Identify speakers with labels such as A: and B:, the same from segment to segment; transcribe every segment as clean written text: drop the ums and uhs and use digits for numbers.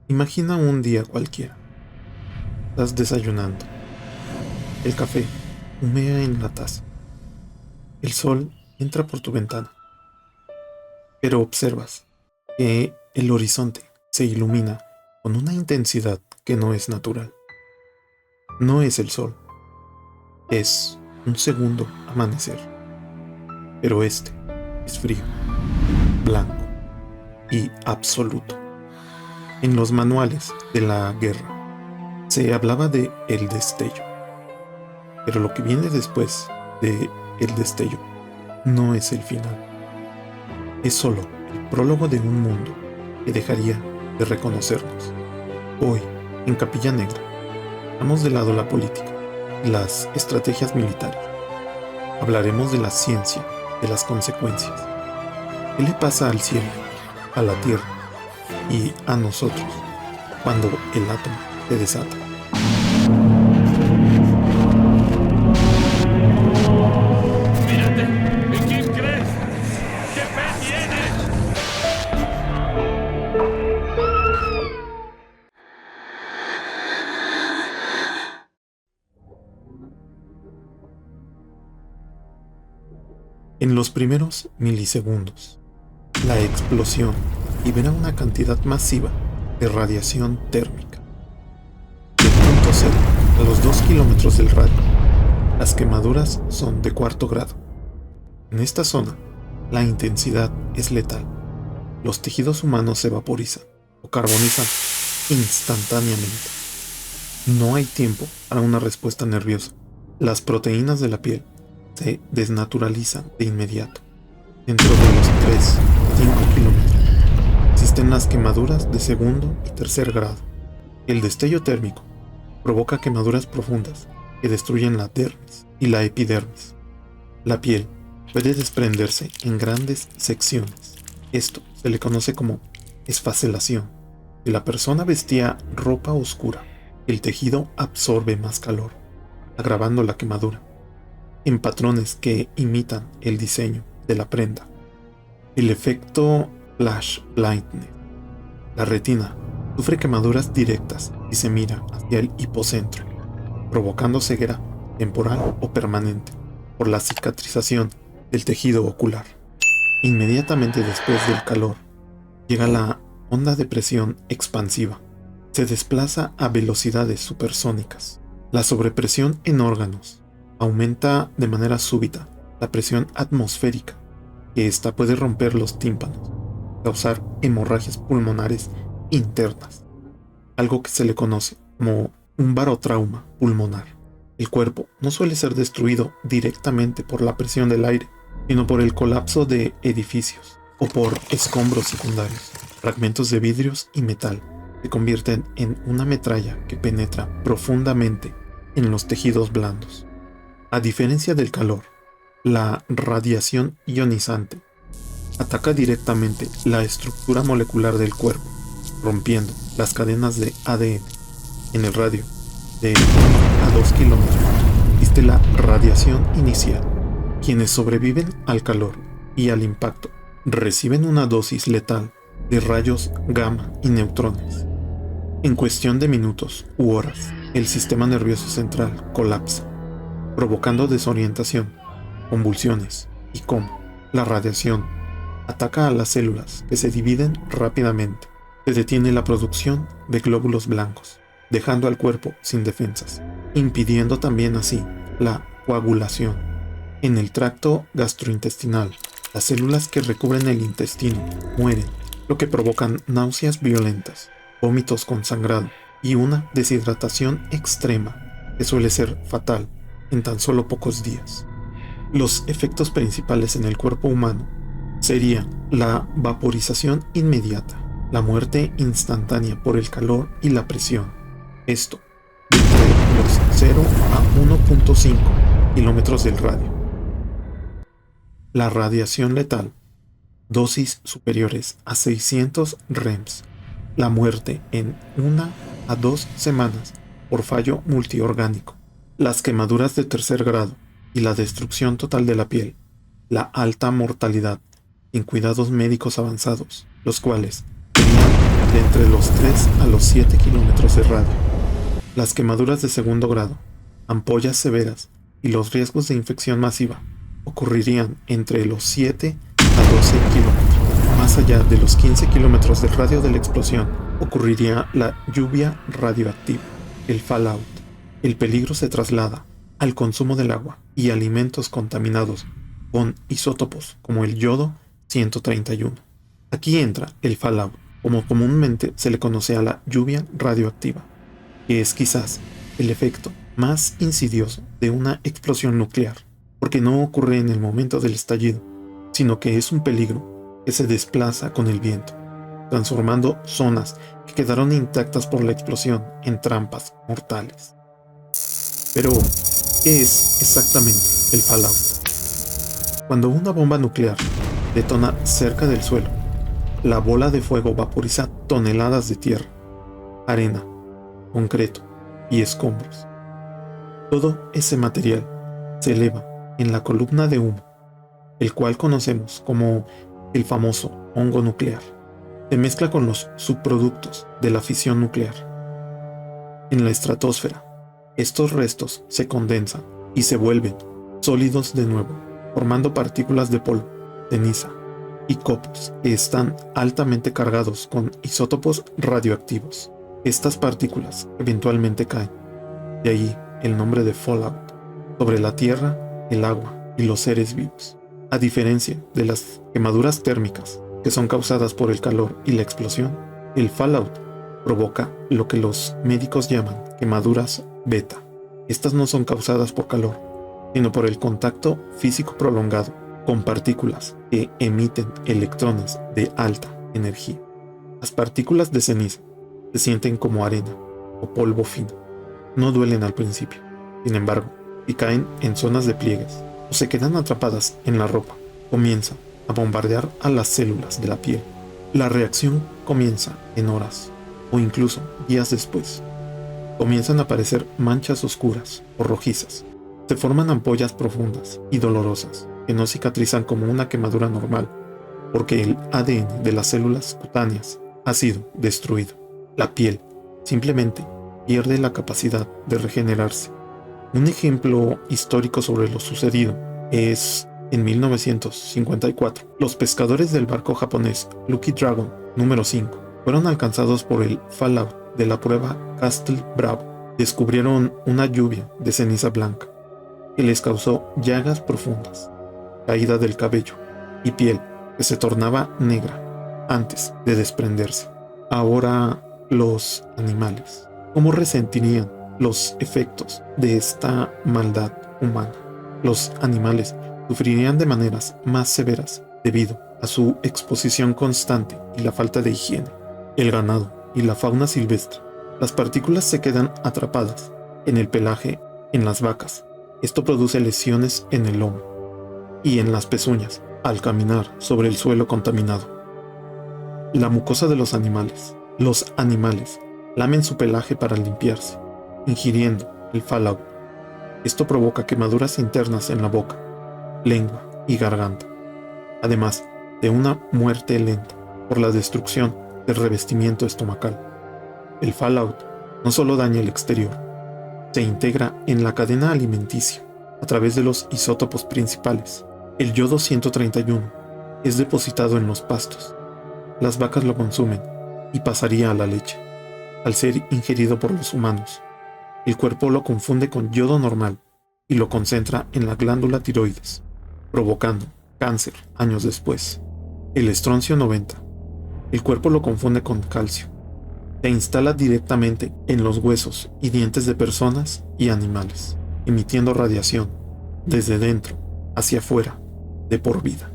A: Imagina un día cualquiera. Estás desayunando. El café humea en la taza. El sol entra por tu ventana. Pero observas que el horizonte se ilumina con una intensidad que no es natural. No es el sol, es un segundo amanecer. Pero este es frío, blanco y absoluto. En los manuales de la guerra se hablaba de el destello. Pero lo que viene después de el destello no es el final. Es solo el prólogo de un mundo que dejaría de reconocernos. Hoy, en Capilla Negra, dejamos de lado la política y las estrategias militares. Hablaremos de la ciencia, de las consecuencias. ¿Qué le pasa al cielo, a la tierra y a nosotros cuando el átomo se desata?
B: ¡Mírate! ¿En quién crees? ¿Qué fe tienes?
A: En los primeros milisegundos, la explosión libera una cantidad masiva de radiación térmica. Del punto cero a los 2 kilómetros del radio, las quemaduras son de cuarto grado. En esta zona, la intensidad es letal. Los tejidos humanos se vaporizan o carbonizan instantáneamente. No hay tiempo para una respuesta nerviosa. Las proteínas de la piel se desnaturalizan de inmediato. Dentro de los 3-5 kilómetros existen las quemaduras de segundo y tercer grado. El destello térmico provoca quemaduras profundas que destruyen la dermis y la epidermis. La piel puede desprenderse en grandes secciones. Esto se le conoce como esfacelación. Si la persona vestía ropa oscura, el tejido absorbe más calor, agravando la quemadura en patrones que imitan el diseño de la prenda. El efecto flash blindness. La retina sufre quemaduras directas y se mira hacia el hipocentro, provocando ceguera temporal o permanente por la cicatrización del tejido ocular. Inmediatamente después del calor, llega la onda de presión expansiva. Se desplaza a velocidades supersónicas. La sobrepresión en órganos aumenta de manera súbita la presión atmosférica, que ésta puede romper los tímpanos, causar hemorragias pulmonares internas, algo que se le conoce como un barotrauma pulmonar. El cuerpo no suele ser destruido directamente por la presión del aire, sino por el colapso de edificios o por escombros secundarios. Fragmentos de vidrios y metal se convierten en una metralla que penetra profundamente en los tejidos blandos. A diferencia del calor, la radiación ionizante ataca directamente la estructura molecular del cuerpo, rompiendo las cadenas de ADN. En el radio de 1 a 2 kilómetros existe la radiación inicial. Quienes sobreviven al calor y al impacto reciben una dosis letal de rayos gamma y neutrones. En cuestión de minutos u horas, el sistema nervioso central colapsa, provocando desorientación, convulsiones y coma. La radiación ataca a las células que se dividen rápidamente. Se detiene la producción de glóbulos blancos, dejando al cuerpo sin defensas, impidiendo también así la coagulación. En el tracto gastrointestinal, las células que recubren el intestino mueren, lo que provocan náuseas violentas, vómitos con sangrado y una deshidratación extrema que suele ser fatal en tan solo pocos días. Los efectos principales en el cuerpo humano serían la vaporización inmediata, la muerte instantánea por el calor y la presión. Esto entre los 0 a 1.5 kilómetros del radio. La radiación letal, dosis superiores a 600 REMS. La muerte en 1 a 2 semanas por fallo multiorgánico. Las quemaduras de tercer grado y la destrucción total de la piel. La alta mortalidad en cuidados médicos avanzados, los cuales serían de entre los 3 a los 7 kilómetros de radio. Las quemaduras de segundo grado, ampollas severas y los riesgos de infección masiva ocurrirían entre los 7 a 12 kilómetros. Más allá de los 15 kilómetros del radio de la explosión, ocurriría la lluvia radioactiva, el fallout. El peligro se traslada al consumo del agua y alimentos contaminados con isótopos como el yodo 131. Aquí entra el fallout, como comúnmente se le conoce a la lluvia radioactiva, que es quizás el efecto más insidioso de una explosión nuclear, porque no ocurre en el momento del estallido, sino que es un peligro que se desplaza con el viento, transformando zonas que quedaron intactas por la explosión en trampas mortales. Pero, ¿qué es exactamente el fallout? Cuando una bomba nuclear detona cerca del suelo, la bola de fuego vaporiza toneladas de tierra, arena, concreto y escombros. Todo ese material se eleva en la columna de humo, el cual conocemos como el famoso hongo nuclear. Se mezcla con los subproductos de la fisión nuclear. En la estratosfera, estos restos se condensan y se vuelven sólidos de nuevo, formando partículas de polvo, ceniza y copos que están altamente cargados con isótopos radioactivos. Estas partículas eventualmente caen, de ahí el nombre de fallout, sobre la tierra, el agua y los seres vivos. A diferencia de las quemaduras térmicas, que son causadas por el calor y la explosión, el fallout provoca lo que los médicos llaman quemaduras beta. Estas no son causadas por calor, sino por el contacto físico prolongado con partículas que emiten electrones de alta energía. Las partículas de ceniza se sienten como arena o polvo fino. No duelen al principio. Sin embargo, si caen en zonas de pliegues o se quedan atrapadas en la ropa, comienzan a bombardear a las células de la piel. La reacción comienza en horas o incluso días después. Comienzan a aparecer manchas oscuras o rojizas. Se forman ampollas profundas y dolorosas que no cicatrizan como una quemadura normal, porque el ADN de las células cutáneas ha sido destruido. La piel simplemente pierde la capacidad de regenerarse. Un ejemplo histórico sobre lo sucedido es en 1954. Los pescadores del barco japonés Lucky Dragon número 5 fueron alcanzados por el fallout de la prueba Castle Bravo. Descubrieron una lluvia de ceniza blanca que les causó llagas profundas, caída del cabello y piel que se tornaba negra antes de desprenderse. Ahora, los animales, ¿cómo resentirían los efectos de esta maldad humana? Los animales sufrirían de maneras más severas debido a su exposición constante y la falta de higiene. El ganado y la fauna silvestre. Las partículas se quedan atrapadas en el pelaje en las vacas. Esto produce lesiones en el lomo y en las pezuñas al caminar sobre el suelo contaminado. La mucosa de los animales. Los animales lamen su pelaje para limpiarse, ingiriendo el fallout. Esto provoca quemaduras internas en la boca, lengua y garganta, además de una muerte lenta por la destrucción del revestimiento estomacal. El fallout no solo daña el exterior, se integra en la cadena alimenticia a través de los isótopos principales. El yodo 131 es depositado en los pastos. Las vacas lo consumen y pasaría a la leche. Al ser ingerido por los humanos, el cuerpo lo confunde con yodo normal y lo concentra en la glándula tiroides, provocando cáncer años después. El estroncio 90. El cuerpo lo confunde con calcio. Se instala directamente en los huesos y dientes de personas y animales, emitiendo radiación desde dentro hacia afuera de por vida,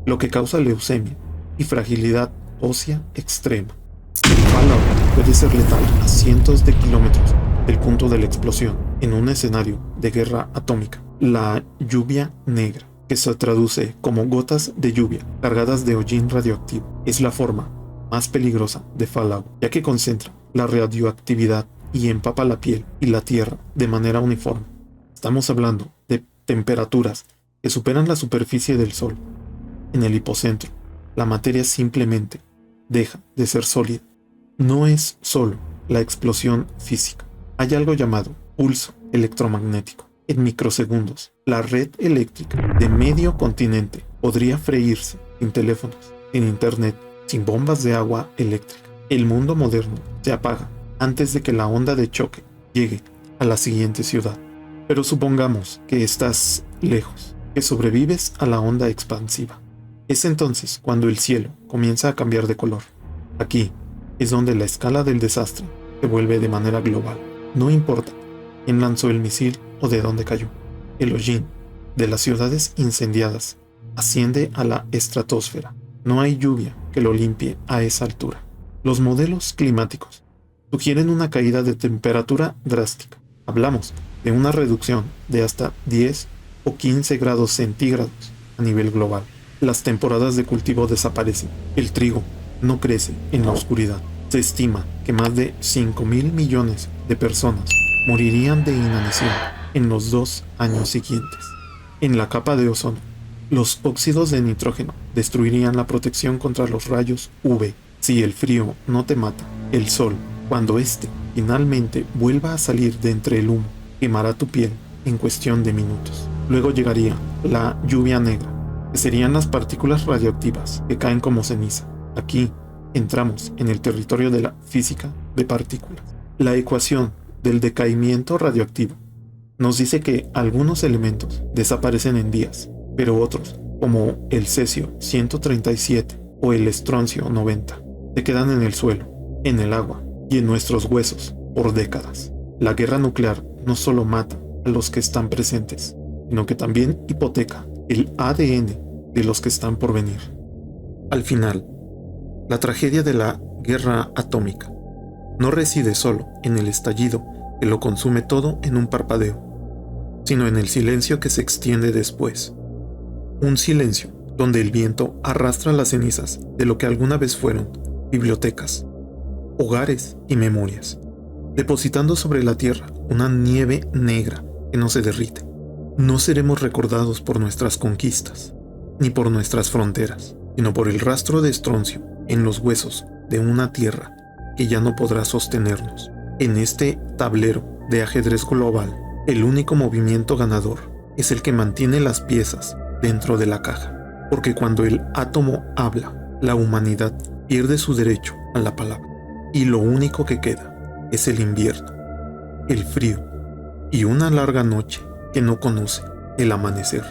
A: lo que causa leucemia y fragilidad ósea extrema. El fallout puede ser letal a cientos de kilómetros del punto de la explosión en un escenario de guerra atómica. La lluvia negra, que se traduce como gotas de lluvia cargadas de hollín radioactivo, es la forma más peligrosa de fallout, ya que concentra la radioactividad y empapa la piel y la tierra de manera uniforme. Estamos hablando de temperaturas que superan la superficie del Sol. En el hipocentro, la materia simplemente deja de ser sólida no es solo la explosión física. Hay algo llamado pulso electromagnético. En microsegundos, la red eléctrica de medio continente podría freírse sin teléfonos, sin internet, sin bombas de agua eléctrica. El mundo moderno se apaga antes de que la onda de choque llegue a la siguiente ciudad. Pero supongamos que estás lejos, que sobrevives a la onda expansiva. Es entonces cuando el cielo comienza a cambiar de color. Aquí es donde la escala del desastre se vuelve de manera global. No importa quién lanzó el misil o de dónde cayó. El hollín de las ciudades incendiadas asciende a la estratosfera. No hay lluvia que lo limpie a esa altura. Los modelos climáticos sugieren una caída de temperatura drástica. Hablamos de una reducción de hasta 10 o 15 grados centígrados a nivel global. Las temporadas de cultivo desaparecen. El trigo no crece en la oscuridad. Se estima que más de 5.000 millones de personas morirían de inanición en los 2 años siguientes. En la capa de ozono, los óxidos de nitrógeno destruirían la protección contra los rayos UV. Si el frío no te mata, el sol, cuando éste finalmente vuelva a salir de entre el humo, quemará tu piel en cuestión de minutos. Luego llegaría la lluvia negra, que serían las partículas radioactivas que caen como ceniza. Aquí entramos en el territorio de la física de partículas. La ecuación del decaimiento radioactivo nos dice que algunos elementos desaparecen en días, pero otros, como el cesio 137 o el estroncio 90, se quedan en el suelo, en el agua y en nuestros huesos por décadas. La guerra nuclear no solo mata a los que están presentes, sino que también hipoteca el ADN de los que están por venir. Al final, la tragedia de la guerra atómica no reside solo en el estallido que lo consume todo en un parpadeo, sino en el silencio que se extiende después. Un silencio donde el viento arrastra las cenizas de lo que alguna vez fueron bibliotecas, hogares y memorias, depositando sobre la tierra una nieve negra que no se derrite. No seremos recordados por nuestras conquistas, ni por nuestras fronteras, sino por el rastro de estroncio en los huesos de una tierra que ya no podrá sostenernos. En este tablero de ajedrez global, el único movimiento ganador es el que mantiene las piezas dentro de la caja, porque cuando el átomo habla, la humanidad pierde su derecho a la palabra, y lo único que queda es el invierno, el frío y una larga noche que no conoce el amanecer.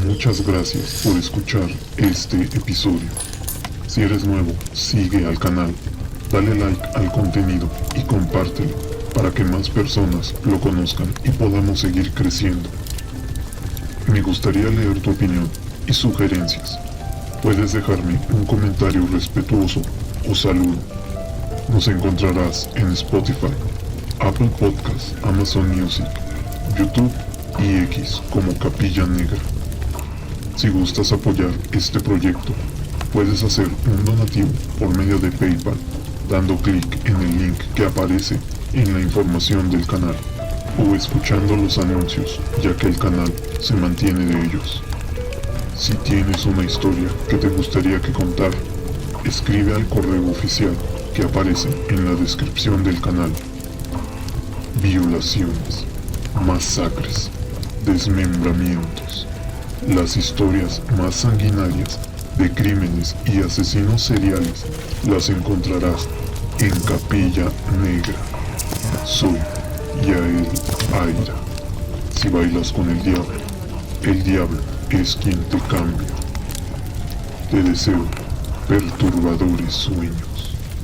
C: Muchas gracias por escuchar este episodio. Si eres nuevo, sigue al canal, dale like al contenido y compártelo para que más personas lo conozcan y podamos seguir creciendo. Me gustaría leer tu opinión y sugerencias. Puedes dejarme un comentario respetuoso o saludo. Nos encontrarás en Spotify, Apple Podcasts, Amazon Music, YouTube y X como Capilla Negra. Si gustas apoyar este proyecto, puedes hacer un donativo por medio de PayPal, dando clic en el link que aparece en la información del canal, o escuchando los anuncios, ya que el canal se mantiene de ellos. Si tienes una historia que te gustaría que contara, escribe al correo oficial que aparece en la descripción del canal. Violaciones, masacres, desmembramientos. Las historias más sanguinarias de crímenes y asesinos seriales las encontrarás en Capilla Negra. Soy Yael Aira. Si bailas con el diablo es quien te cambia. Te deseo perturbadores sueños.